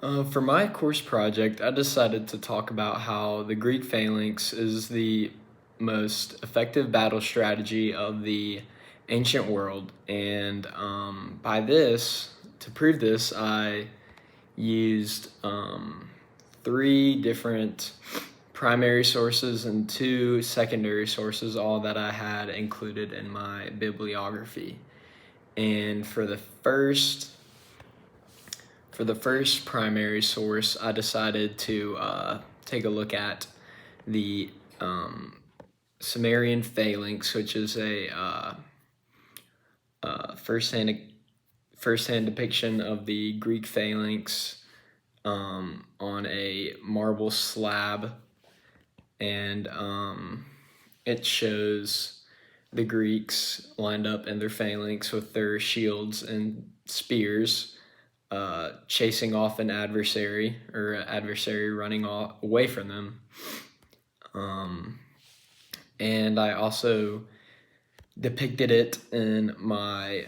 For my course project, I decided to talk about how the Greek phalanx is the most effective battle strategy of the ancient world. And by this, to prove this, I used three different primary sources and two secondary sources, all that I had included in my bibliography. And for the first primary source, I decided to take a look at the Sumerian phalanx, which is a first-hand depiction of the Greek phalanx on a marble slab, and it shows the Greeks lined up in their phalanx with their shields and spears, chasing off an adversary or an adversary running away from them. And I also depicted it in my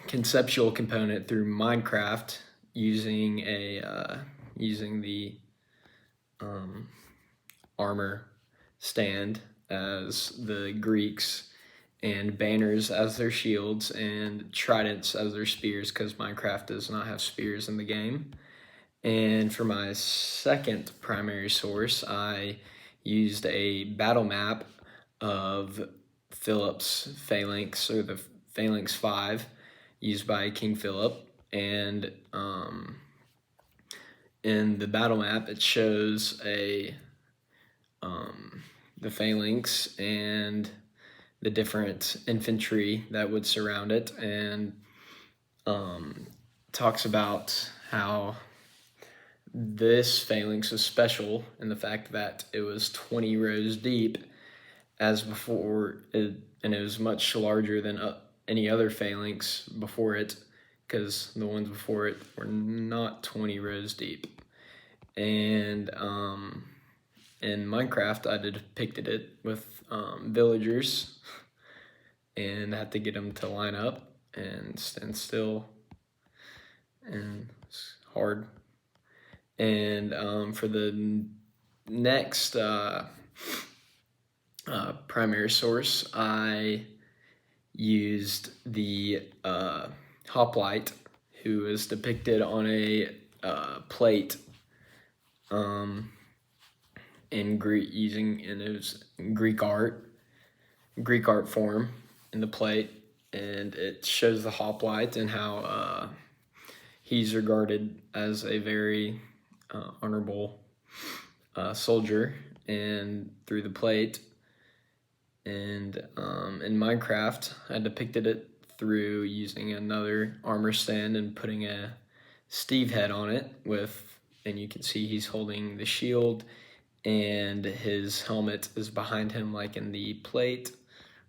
conceptual component through Minecraft using the armor stand as the Greeks, and banners as their shields, and tridents as their spears, because Minecraft does not have spears in the game. And for my second primary source, I used a battle map of Philip's phalanx, or the Phalanx 5, used by King Philip. And in the battle map, it shows the phalanx and the different infantry that would surround it, and talks about how this phalanx was special in the fact that it was 20 rows deep as before it, and it was much larger than any other phalanx before it, because the ones before it were not 20 rows deep. And in Minecraft, I depicted it with villagers, and had to get them to line up and stand still, and it's hard. And for the next primary source, I used the hoplite, who is depicted on a plate in Greek, it was Greek art form in the plate, and it shows the hoplite and how he's regarded as a very honorable soldier, and through the plate. And in Minecraft, I depicted it through using another armor stand and putting a Steve head on it and you can see he's holding the shield, and his helmet is behind him, like in the plate,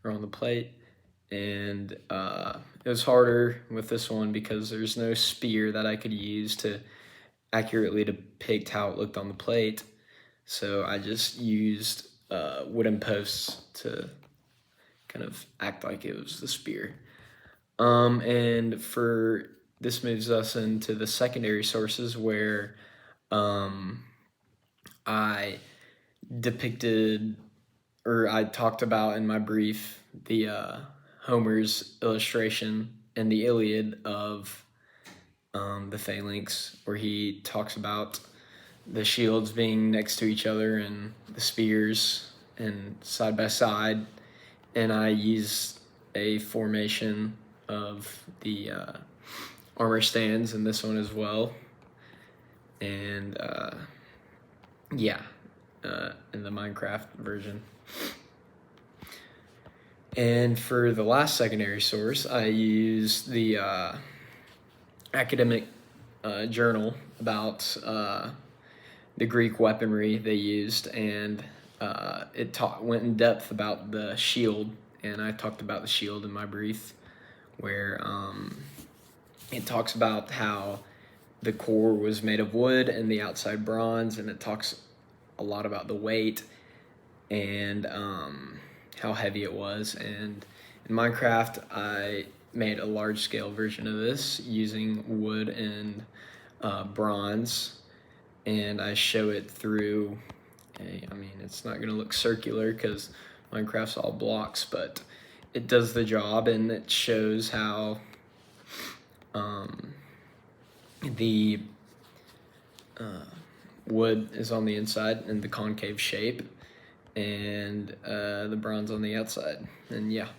or on the plate. And it was harder with this one because there's no spear that I could use to accurately depict how it looked on the plate. So I just used wooden posts to kind of act like it was the spear. And for this moves us into the secondary sources, where I depicted, or I talked about in my brief, the Homer's illustration in the Iliad of the phalanx, where he talks about the shields being next to each other and the spears and side by side. And I used a formation of the armor stands in this one as well. And in the Minecraft version. And for the last secondary source, I used the academic journal about the Greek weaponry they used, and it went in depth about the shield, and I talked about the shield in my brief, where it talks about how the core was made of wood and the outside bronze, and it talks a lot about the weight and how heavy it was. And in Minecraft, I made a large-scale version of this using wood and bronze, and I show it through it's not going to look circular because Minecraft's all blocks, but it does the job, and it shows how the wood is on the inside in the concave shape, and the bronze on the outside. And yeah.